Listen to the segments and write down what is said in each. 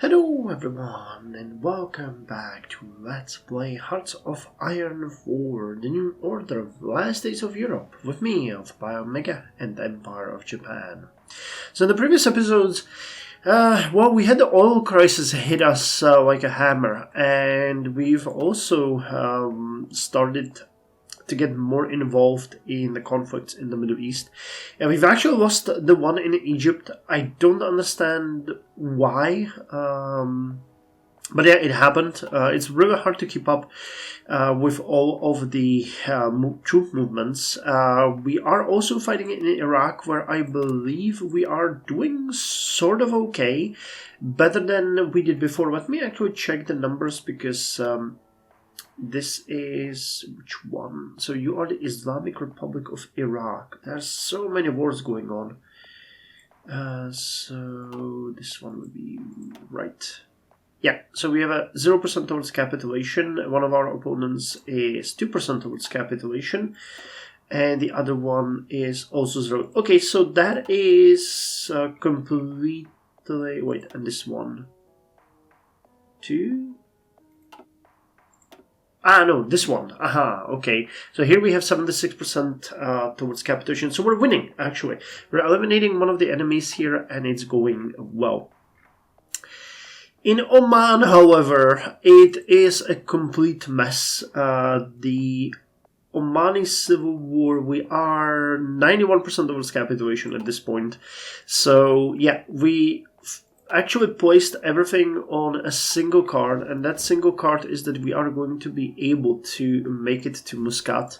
Hello everyone and welcome back to Let's Play Hearts of Iron 4, the New Order of the Last Days of Europe, with me, Alpha Omega, and the Empire of Japan. So in the previous episodes, we had the oil crisis hit us like a hammer, and we've also started to get more involved in the conflicts in the Middle East. And we've actually lost the one in Egypt. I don't understand why, but yeah, it happened. It's really hard to keep up with all of the troop movements. We are also fighting in Iraq, where I believe we are doing sort of okay, better than we did before. Let me actually check the numbers because this is which one? So you are the Islamic Republic of Iraq. There's so many wars going on. So this one would be right. Yeah, so we have a 0% towards capitulation. One of our opponents is 2% towards capitulation. And the other one is also 0. Okay, so that is completely... Wait, and this one? 2? No, this one. Aha, okay. So here we have 76% towards capitulation. So we're winning, actually. We're eliminating one of the enemies here, and it's going well. In Oman, however, it is a complete mess. The Omani Civil War, we are 91% towards capitulation at this point. So, yeah, we actually placed everything on a single card, and that single card is that we are going to be able to make it to Muscat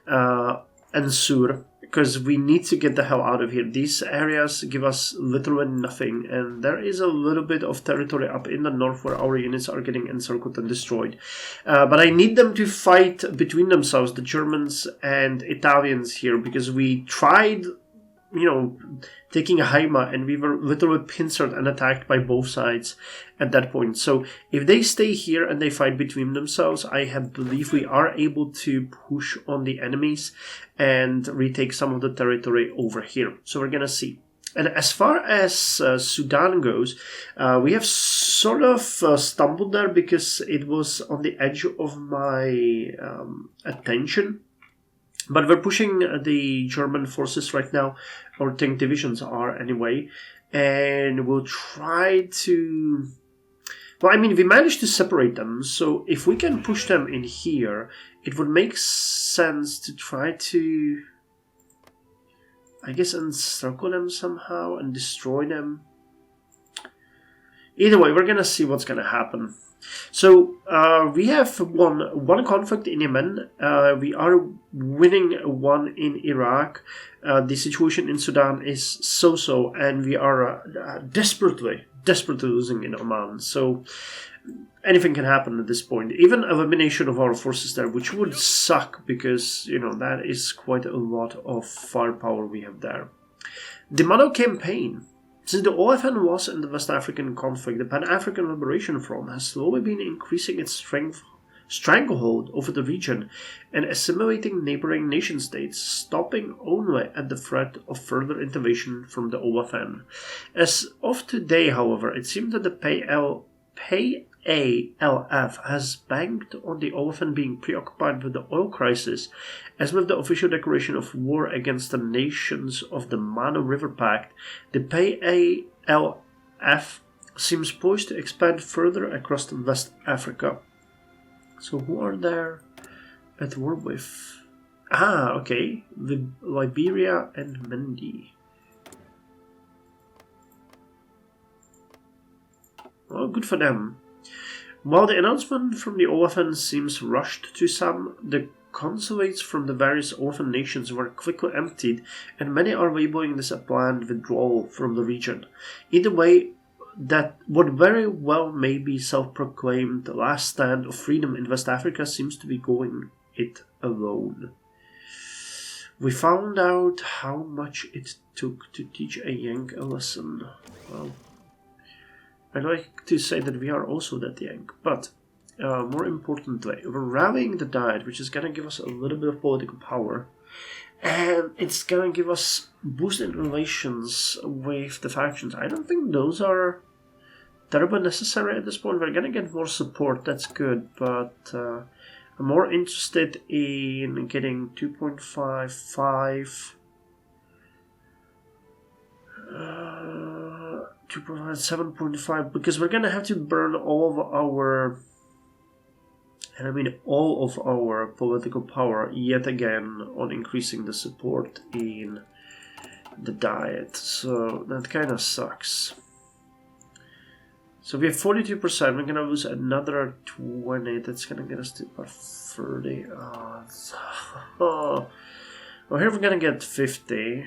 and Sur, because we need to get the hell out of here. These areas give us literally nothing, and there is a little bit of territory up in the north where our units are getting encircled and destroyed. But I need them to fight between themselves, the Germans and Italians here, because we tried, taking a Haima, and we were literally pincered and attacked by both sides at that point. So if they stay here and they fight between themselves, I believe we are able to push on the enemies and retake some of the territory over here. So we're gonna see. And as far as Sudan goes, we have sort of stumbled there because it was on the edge of my attention. But we're pushing the German forces right now, or tank divisions are anyway, and we'll try to... Well, I mean, we managed to separate them, so if we can push them in here, it would make sense to try to, I guess, encircle them somehow and destroy them. Either way, we're gonna see what's gonna happen. So we have won one conflict in Yemen. We are winning one in Iraq. The situation in Sudan is so-so, and we are desperately losing in Oman. So anything can happen at this point. Even elimination of our forces there, which would suck because, that is quite a lot of firepower we have there. The Mano campaign. Since the OFN was in the West African conflict, the Pan-African Liberation Front has slowly been increasing its stranglehold over the region and assimilating neighboring nation-states, stopping only at the threat of further intervention from the OFN. As of today, however, it seems that the PALF has banked on the OFN being preoccupied with the oil crisis, as with the official declaration of war against the nations of the Mano River Pact. The PALF seems poised to expand further across West Africa. So who are there at war with? Okay, Liberia and Mendi. Well, good for them. While the announcement from the OFN seems rushed to some, the consulates from the various orphan nations were quickly emptied, and many are labeling this a planned withdrawal from the region. Either way, that what very well may be self-proclaimed last stand of freedom in West Africa seems to be going it alone. We found out how much it took to teach a Yank a lesson. Well, I'd like to say that we are also that Yank, but more importantly, we're rallying the Diet, which is going to give us a little bit of political power, and it's going to give us boosted relations with the factions. I don't think those are terribly necessary at this point. We're gonna get more support, that's good, but I'm more interested in getting 2.55, 7.5, because we're gonna have to burn all of our, and I mean all of our political power yet again on increasing the support in the diet, so that kind of sucks. So we have 42%, we're gonna lose another 20, that's gonna get us to about 30. Well, here we're gonna get 50.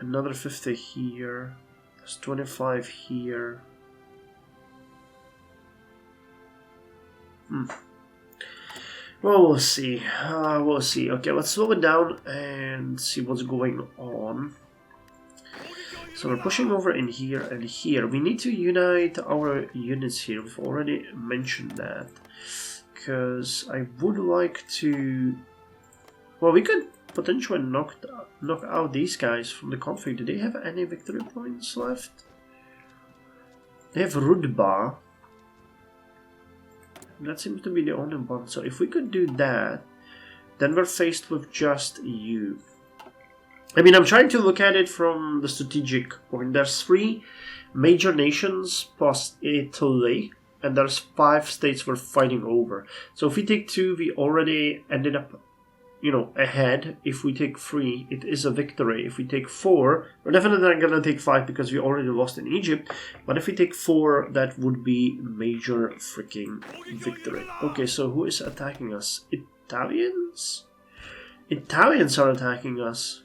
Another 50 here. There's 25 here. Well, we'll see. We'll see. Okay, let's slow it down and see what's going on. So we're pushing over in here and here. We need to unite our units here. We've already mentioned that. Because I would like to... Well, we could potentially knock out these guys from the conflict. Do they have any victory points left? They have Rudba. That seems to be the only one. So if we could do that, then we're faced with just you. I mean, I'm trying to look at it from the strategic point. There's 3 major nations plus Italy, and there's 5 states we're fighting over. So if we take 2, we already ended up, you know, ahead. If we take 3, it is a victory. If we take 4, we're definitely not gonna take 5 because we already lost in Egypt. But if we take 4, that would be major freaking victory. Okay, so who is attacking us? Italians? Italians are attacking us.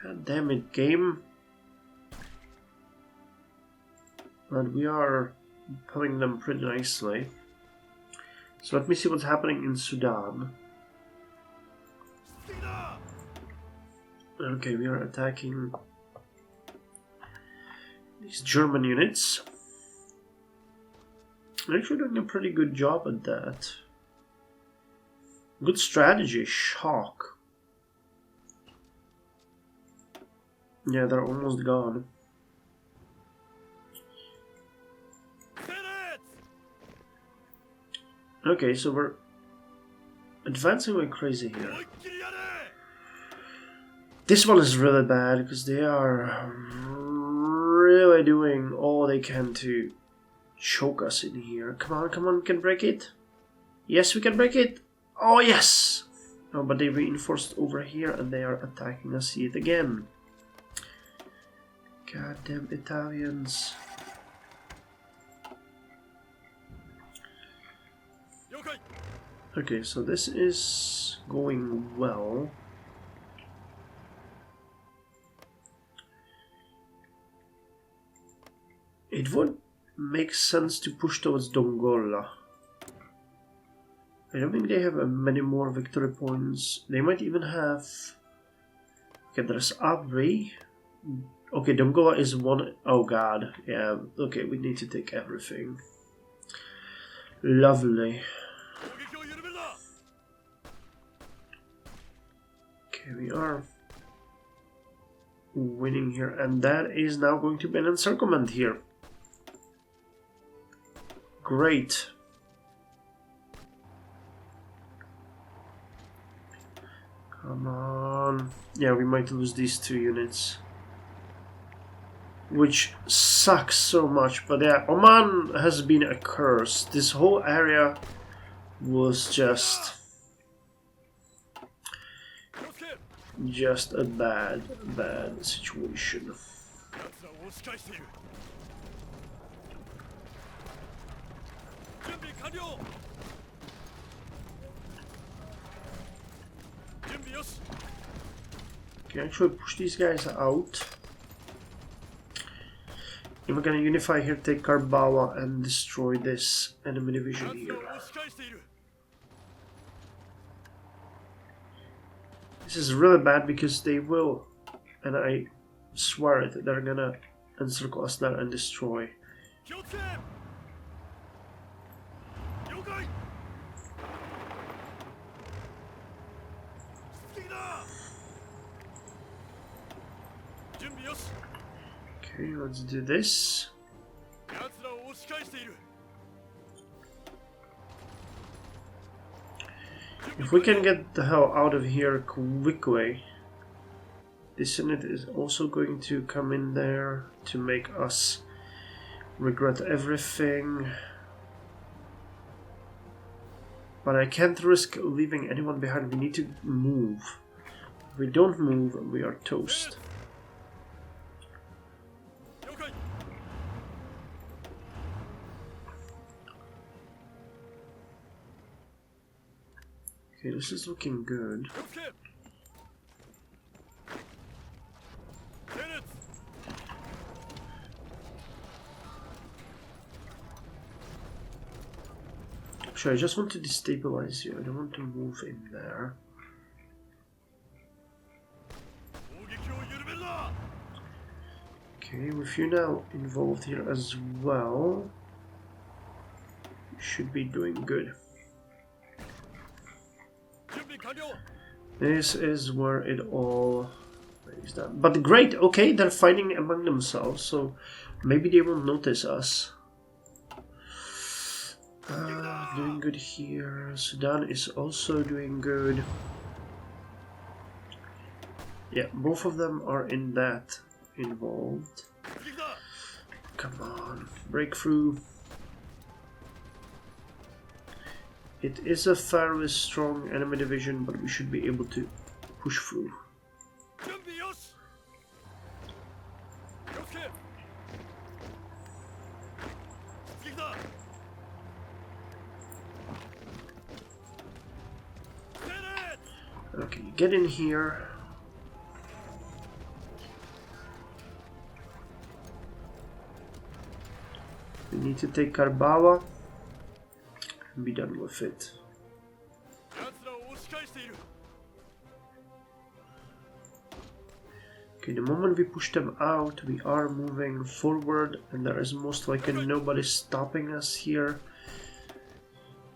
God damn it, game. But we are pulling them pretty nicely. So let me see what's happening in Sudan. Okay, we are attacking these German units. We're actually doing a pretty good job at that. Good strategy, shock. Yeah, they're almost gone. Okay, so we're advancing like crazy here. This one is really bad because they are really doing all they can to choke us in here. Come on, come on, we can break it. Yes, we can break it. Oh, yes. Oh, but they reinforced over here and they are attacking us yet again. Goddamn Italians. Okay, so this is going well. It would make sense to push towards Dongola. I don't think they have many more victory points. They might even have... Okay, there's Abri. Okay, Dongola is one... Oh god, yeah. Okay, we need to take everything. Lovely. Okay, we are winning here, and that is now going to be an encirclement here. Great. Come on. Yeah, we might lose these 2 units. Which sucks so much, but yeah, Oman has been a curse. This whole area was just a bad situation. Can actually push these guys out. And we're gonna unify here, take Karbala and destroy this enemy division here. This is really bad because they will, and I swear it, they're gonna encircle us there and destroy. Okay, let's do this. If we can get the hell out of here quickly. This unit is also going to come in there to make us regret everything. But I can't risk leaving anyone behind. We need to move. If we don't move, we are toast. Okay, this is looking good. Actually, I just want to destabilize you. I don't want to move in there. Okay, with you now involved here as well, you should be doing good. This is where it all lays down. But great, okay, they're fighting among themselves, so maybe they will notice us. Doing good here. Sudan is also doing good. Yeah, both of them are in that involved. Come on, breakthrough. It is a fairly strong enemy division, but we should be able to push through. Okay, get in here. We need to take Karbawa and be done with it. Okay, the moment we push them out, we are moving forward, and there is most likely nobody stopping us here.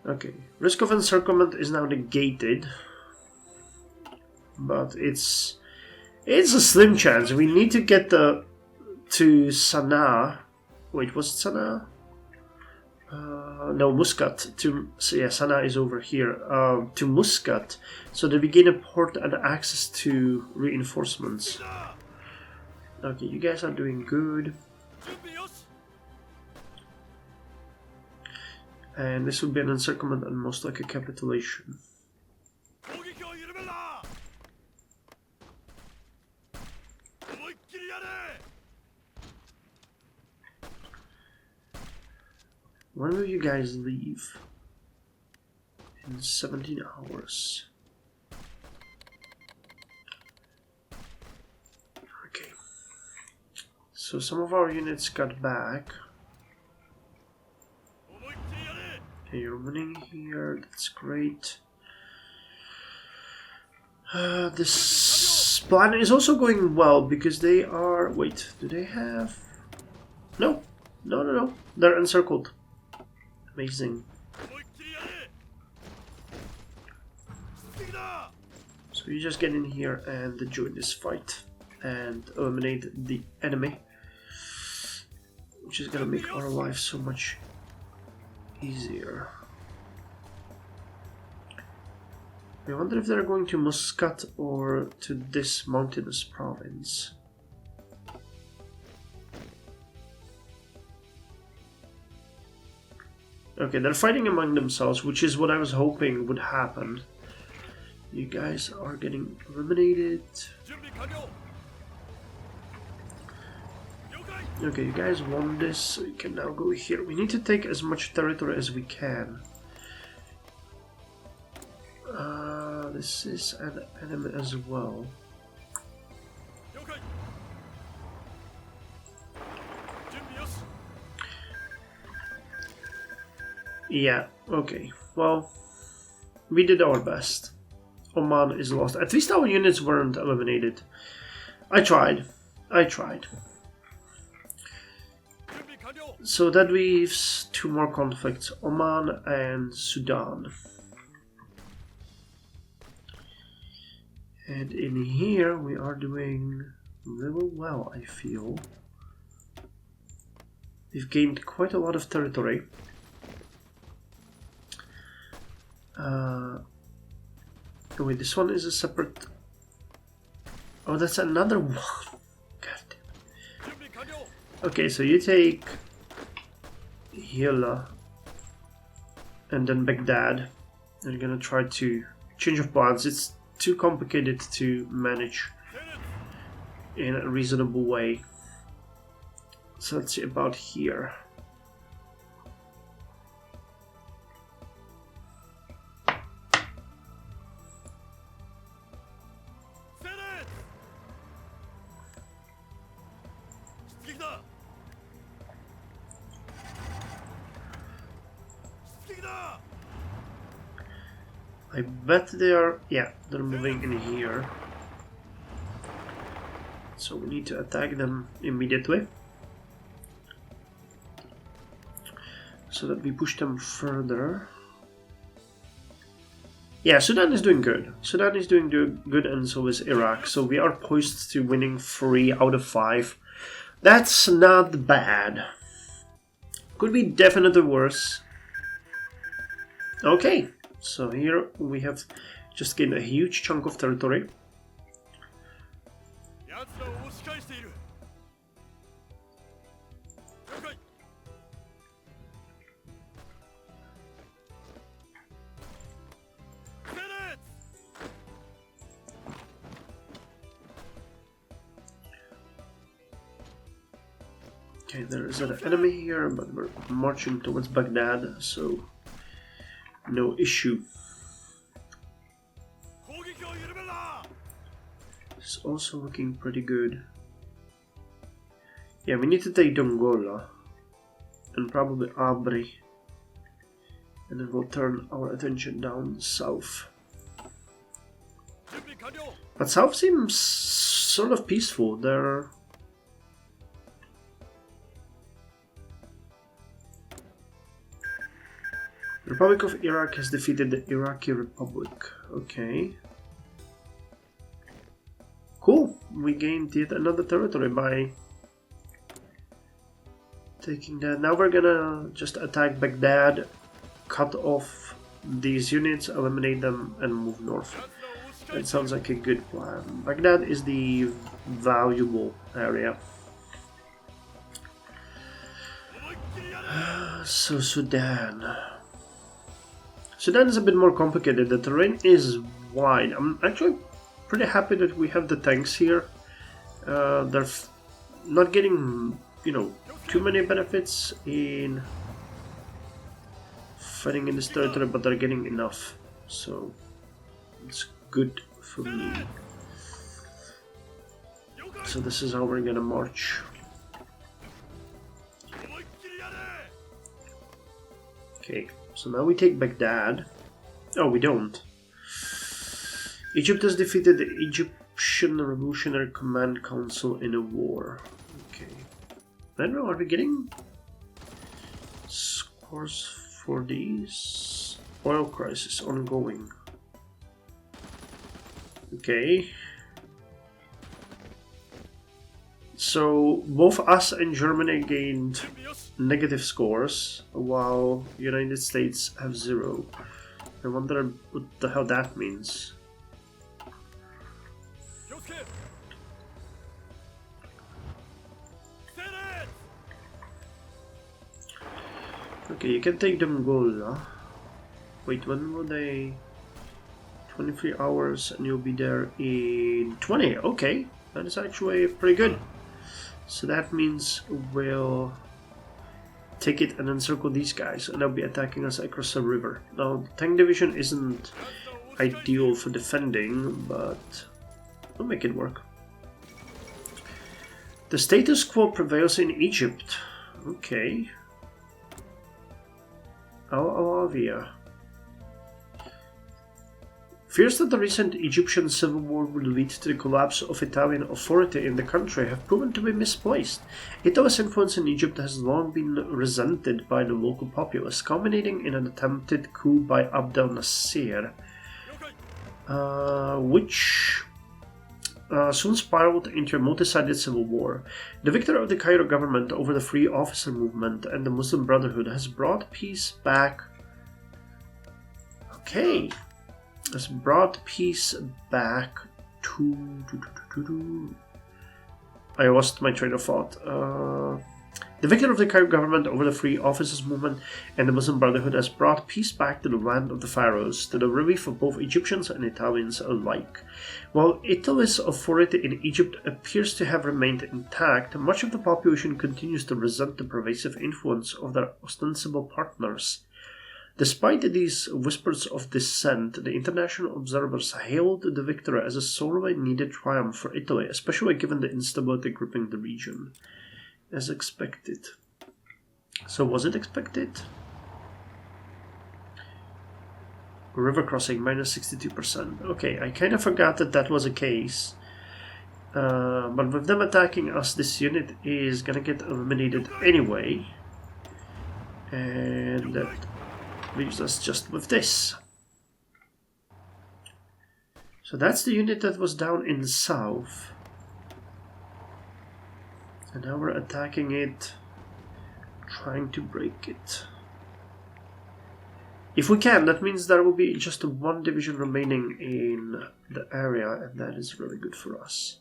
Okay, risk of encirclement is now negated, but it's a slim chance. We need to get to Sanaa. Wait, was it Sanaa? No, Muscat. So yeah, Sanaa is over here. To Muscat, so that we gain a port and access to reinforcements. Okay, you guys are doing good. And this will be an encirclement and most like a capitulation. When will you guys leave? In 17 hours. Okay. So some of our units got back. Okay, you're winning here. That's great. This plan is also going well because they are... Wait, do they have... No. No. They're encircled. Amazing. So you just get in here and join this fight and eliminate the enemy, which is gonna make our life so much easier. I wonder if they're going to Muscat or to this mountainous province. Okay, they're fighting among themselves, which is what I was hoping would happen. You guys are getting eliminated. Okay, you guys won this, so you can now go here. We need to take as much territory as we can. This is an enemy as well. Yeah, okay. Well, we did our best. Oman is lost. At least our units weren't eliminated. I tried. So that leaves two more conflicts, Oman and Sudan. And in here we are doing really well, I feel. We've gained quite a lot of territory. Oh wait, this one is a separate... Oh, that's another one. God damn. Okay, so you take Hila and then Baghdad. And you're gonna try to change of plans. It's too complicated to manage in a reasonable way. So let's see about here. I bet they are, yeah, they're moving in here. So we need to attack them immediately, so that we push them further. Yeah, Sudan is doing good. Sudan is doing good, and so is Iraq. So we are poised to winning 3 out of 5. That's not bad. Could be definitely worse. Okay, so here we have just gained a huge chunk of territory. Okay, there is an enemy here, but we're marching towards Baghdad, so no issue. It's also looking pretty good. Yeah, we need to take Dongola and probably Abri, and then we'll turn our attention down south. But south seems sort of peaceful. They're Republic of Iraq has defeated the Iraqi Republic. Okay. Cool. We gained yet another territory by taking that. Now we're gonna just attack Baghdad, cut off these units, eliminate them, and move north. That sounds like a good plan. Baghdad is the valuable area. So Sudan. Sudan is a bit more complicated. The terrain is wide. I'm actually pretty happy that we have the tanks here. They're not getting, you know, too many benefits in fighting in this territory, but they're getting enough. So it's good for me. So this is how we're gonna march. Okay. So now we take Baghdad. Oh, we don't. Egypt has defeated the Egyptian Revolutionary Command Council in a war. Okay. I don't know, are we getting scores for these? Oil crisis ongoing. Okay. So both us and Germany gained negative scores, while United States have 0. I wonder what the hell that means. Okay, you can take Dongola. Wait, when will they? 23 hours, and you'll be there in 20. Okay, that is actually pretty good. So that means we'll take it and encircle these guys, and they'll be attacking us across the river. Now, the tank division isn't ideal for defending, but we'll make it work. The status quo prevails in Egypt. Okay. Al-Awavia. Fears that the recent Egyptian civil war would lead to the collapse of Italian authority in the country have proven to be misplaced. Italy's influence in Egypt has long been resented by the local populace, culminating in an attempted coup by Abdel Nasser, which soon spiraled into a multi-sided civil war. The victory of the Cairo government over the Free Officer movement and the Muslim Brotherhood has brought peace back. Okay. Has brought peace back to... I lost my train of thought. The victory of the Cairo government over the Free Officers movement and the Muslim Brotherhood has brought peace back to the land of the pharaohs, to the relief of both Egyptians and Italians alike. While Italy's authority in Egypt appears to have remained intact, much of the population continues to resent the pervasive influence of their ostensible partners. Despite these whispers of dissent, the international observers hailed the victory as a sorely needed triumph for Italy, especially given the instability gripping the region. As expected. So was it expected? River crossing, minus 62%. Okay, I kind of forgot that that was a case. But with them attacking us, this unit is gonna get eliminated anyway. And that leaves us just with this. So that's the unit that was down in the south. And now we're attacking it, trying to break it. If we can, that means there will be just one division remaining in the area, and that is really good for us.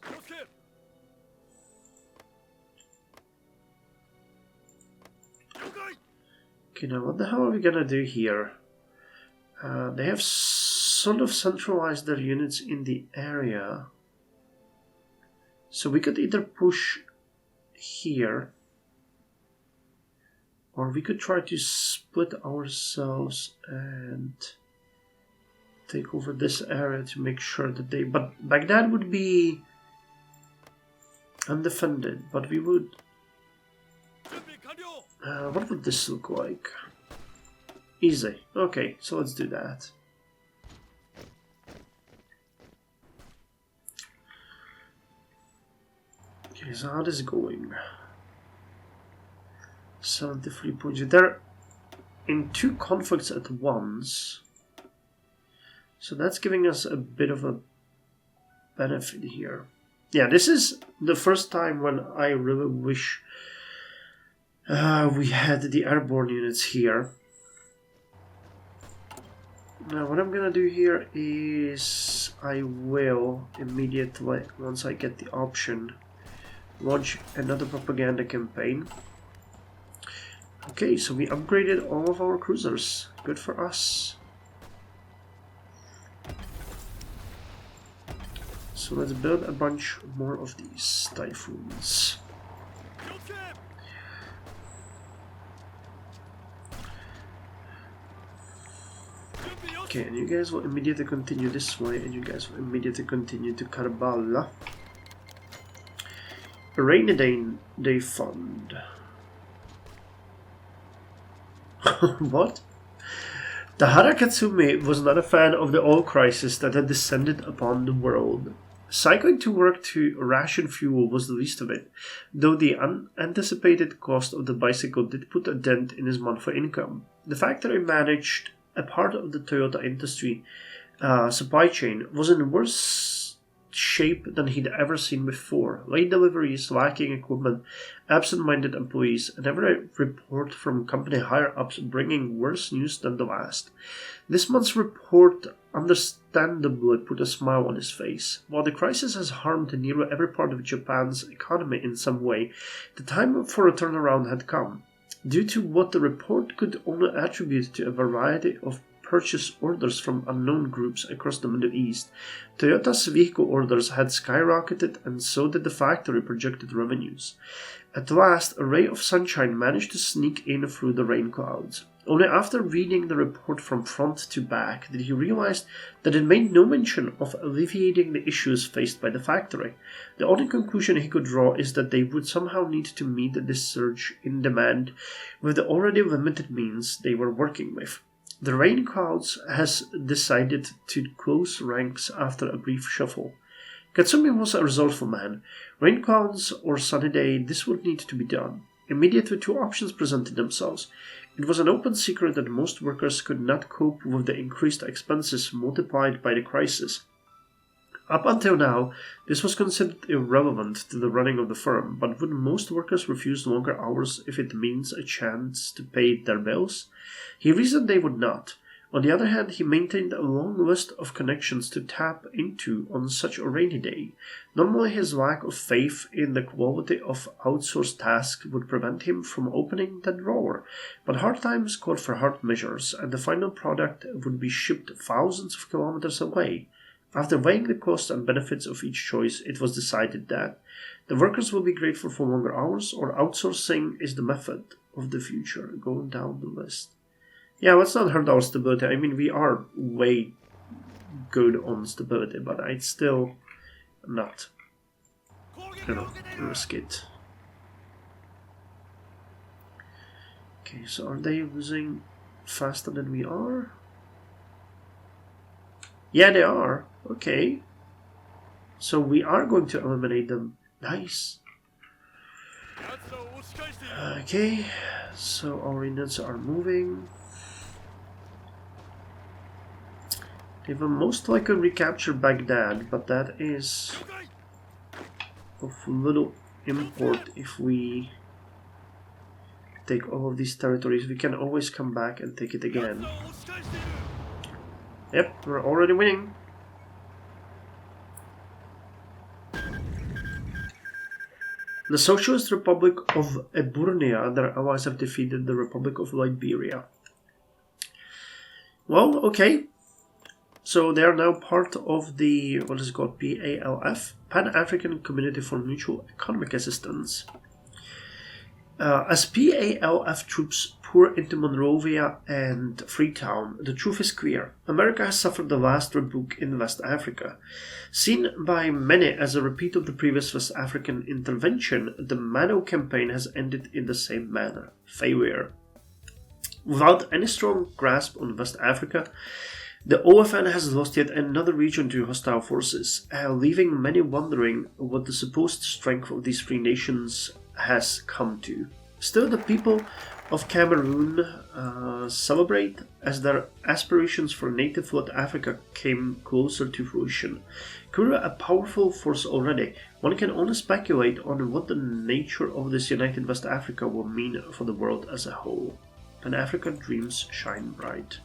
Okay, now what the hell are we gonna do here? They have sort of centralized their units in the area. So we could either push here, or we could try to split ourselves and take over this area to make sure that they... But Baghdad would be undefended, but we would... what would this look like? Easy. Okay, so let's do that. Okay, so how is it going? 73 points. They're in 2 conflicts at once. So that's giving us a bit of a benefit here. Yeah, this is the first time when I really wish we had the airborne units here. Now what I'm gonna do here is I will immediately, once I get the option, launch another propaganda campaign. Okay, so we upgraded all of our cruisers. Good for us. So let's build a bunch more of these typhoons. Okay, and you guys will immediately continue this way, and you guys will immediately continue to Karbala. A rainy day fund. What? Tahara Katsumi was not a fan of the oil crisis that had descended upon the world. Cycling to work to ration fuel was the least of it, though the unanticipated cost of the bicycle did put a dent in his monthly income. The factory managed a part of the Toyota industry supply chain was in worse shape than he'd ever seen before. Late deliveries, lacking equipment, absent-minded employees, and every report from company higher-ups bringing worse news than the last. This month's report understandably put a smile on his face. While the crisis has harmed nearly every part of Japan's economy in some way, the time for a turnaround had come. Due to what the report could only attribute to a variety of purchase orders from unknown groups across the Middle East, Toyota's vehicle orders had skyrocketed, and so did the factory projected revenues. At last, a ray of sunshine managed to sneak in through the rain clouds. Only after reading the report from front to back did he realize that it made no mention of alleviating the issues faced by the factory. The only conclusion he could draw is that they would somehow need to meet this surge in demand with the already limited means they were working with. The rain clouds has decided to close ranks after a brief shuffle. Katsumi was a resourceful man. Rain clouds or sunny day, this would need to be done. Immediately 2 options presented themselves. It was an open secret that most workers could not cope with the increased expenses multiplied by the crisis. Up until now, this was considered irrelevant to the running of the firm, but would most workers refuse longer hours if it means a chance to pay their bills? He reasoned they would not. On the other hand, he maintained a long list of connections to tap into on such a rainy day. Normally, his lack of faith in the quality of outsourced tasks would prevent him from opening that drawer, but hard times called for hard measures, and the final product would be shipped thousands of kilometers away. After weighing the costs and benefits of each choice, it was decided that the workers will be grateful for longer hours, or outsourcing is the method of the future. Going down the list. Yeah, let's not hurt our stability. I mean, we are way good on stability, but I'd still not, risk it. Okay, so are they losing faster than we are? Yeah, they are. Okay. So we are going to eliminate them. Nice. Okay, so our units are moving. They will most likely recapture Baghdad, but that is of little import if we take all of these territories. We can always come back and take it again. Yep, we're already winning. The Socialist Republic of Eburnia and their allies have defeated the Republic of Liberia. Well, okay. So they are now part of the, what is it called, PALF, Pan-African Community for Mutual Economic Assistance. As PALF troops pour into Monrovia and Freetown, the truth is clear. America has suffered the last rebuke in West Africa. Seen by many as a repeat of the previous West African intervention, the Mano campaign has ended in the same manner: failure. Without any strong grasp on West Africa, the OFN has lost yet another region to hostile forces, leaving many wondering what the supposed strength of these three nations has come to. Still, the people of Cameroon celebrate as their aspirations for native-led Africa came closer to fruition. Currently a powerful force already, one can only speculate on what the nature of this united West Africa will mean for the world as a whole. Pan-African dreams shine bright.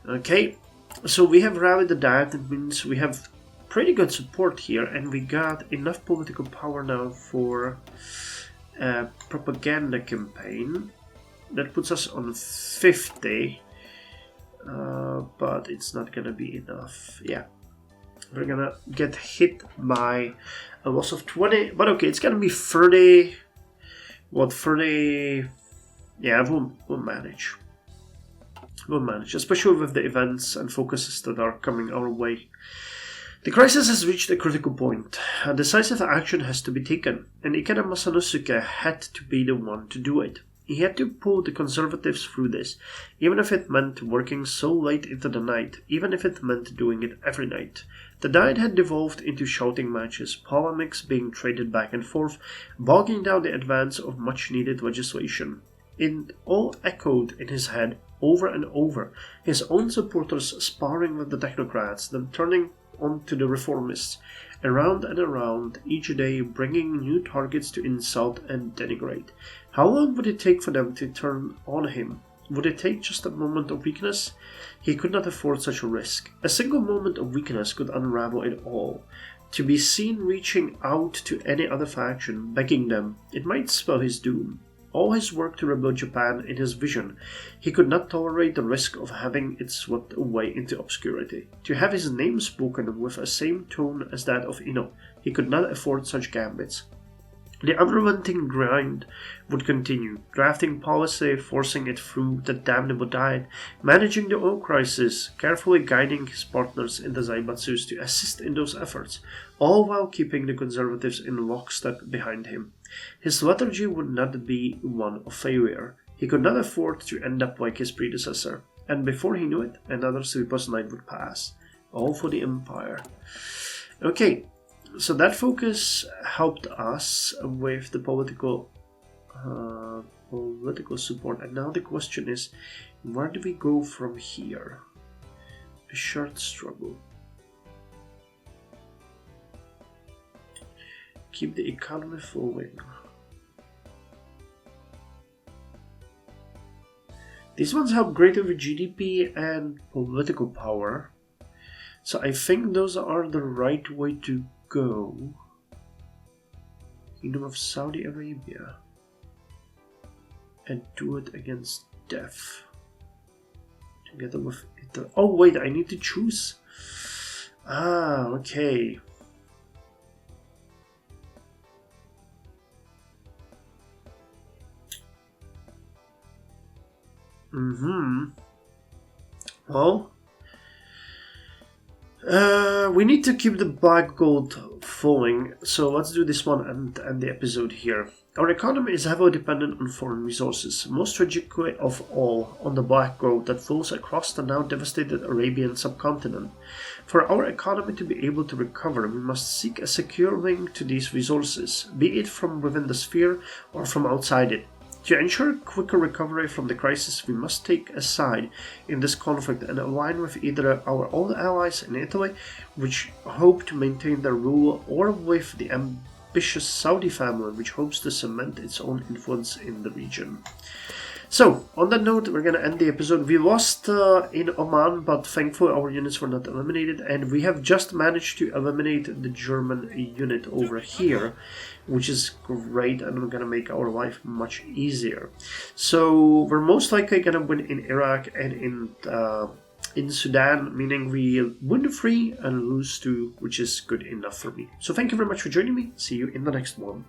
Okay, so we have rallied the Diet. It means we have pretty good support here, and we got enough political power now for a propaganda campaign. That puts us on 50, but it's not gonna be enough. Yeah, we're gonna get hit by a loss of 20, but okay, it's gonna be 30. What, 30? Yeah, we'll manage. We'll manage, especially with the events and focuses that are coming our way. The crisis has reached a critical point. A decisive action has to be taken, and Ikeda Masanosuke had to be the one to do it. He had to pull the conservatives through this, even if it meant working so late into the night, even if it meant doing it every night. The Diet had devolved into shouting matches, polemics being traded back and forth, bogging down the advance of much-needed legislation. It all echoed in his head over and over, his own supporters sparring with the technocrats, then turning on to the reformists, around and around, each day bringing new targets to insult and denigrate. How long would it take for them to turn on him? Would it take just a moment of weakness? He could not afford such a risk. A single moment of weakness could unravel it all. To be seen reaching out to any other faction, begging them, it might spell his doom. All his work to rebuild Japan in his vision, he could not tolerate the risk of having it swept away into obscurity. To have his name spoken with the same tone as that of Ino, he could not afford such gambits. The unrelenting grind would continue, drafting policy, forcing it through the damnable Diet, managing the oil crisis, carefully guiding his partners in the Zaibatsus to assist in those efforts, all while keeping the conservatives in lockstep behind him. His lethargy would not be one of failure. He could not afford to end up like his predecessor, and before he knew it, another sleepless night would pass. All for the Empire. Okay. So that focus helped us with the political support, and now the question is, where do we go from here? A short struggle. Keep the economy flowing. These ones have greater GDP and political power. So I think those are the right way to go. Kingdom of Saudi Arabia. And do it against death. Together with Italy. Oh wait, I need to choose. Ah, okay. Well, we need to keep the black gold flowing, so let's do this one and end the episode here. Our economy is heavily dependent on foreign resources, most tragically of all on the black gold that flows across the now devastated Arabian subcontinent. For our economy to be able to recover, we must seek a secure link to these resources, be it from within the sphere or from outside it. To ensure quicker recovery from the crisis, we must take a side in this conflict and align with either our old allies in Italy, which hope to maintain their rule, or with the ambitious Saudi family, which hopes to cement its own influence in the region. So, on that note, we're going to end the episode. We lost in Oman, but thankfully our units were not eliminated, and we have just managed to eliminate the German unit over here, which is great, and we're going to make our life much easier. So, we're most likely going to win in Iraq and in Sudan, meaning we win 3 and lose 2, which is good enough for me. So, thank you very much for joining me. See you in the next one.